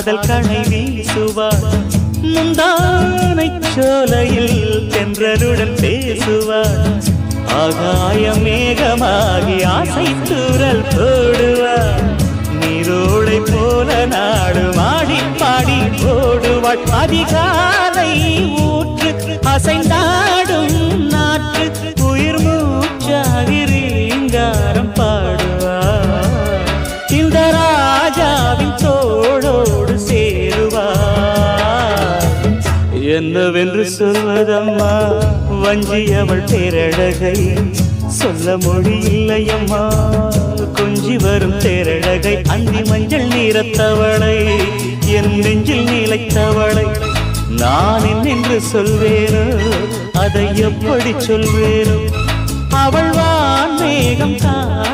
காதல் கணை வீசுவார் முந்தானை சோலையில் தென்றலுடன் பேசுவார் ஆகாய மேகமாகி ஆசை தூரல் போடுவார் நீரோடை போல நாடு மாடி பாடி ஓடுவாள் அதிகாலை ஊற்று அசைந்தாடும் நாற்று உயிர் மூச்சாகி ரீங்காரம் பாடுவார் இந்த ராஜாவின் தோளோடு சேருவார் என்னவென்று சொல்வதம்மா வஞ்சி அவள் பேரழகை சொல்ல மொழி இல்லையம்மா கொஞ்சி வரும் தேரழகை அந்தி மஞ்சள் நீரத்தவளை என் நெஞ்சில் நீலைத்தவளை நான் என்னென்று சொல்வேனோ அதை எப்படி சொல்வேனோ அவள் வான் மேகம் தான்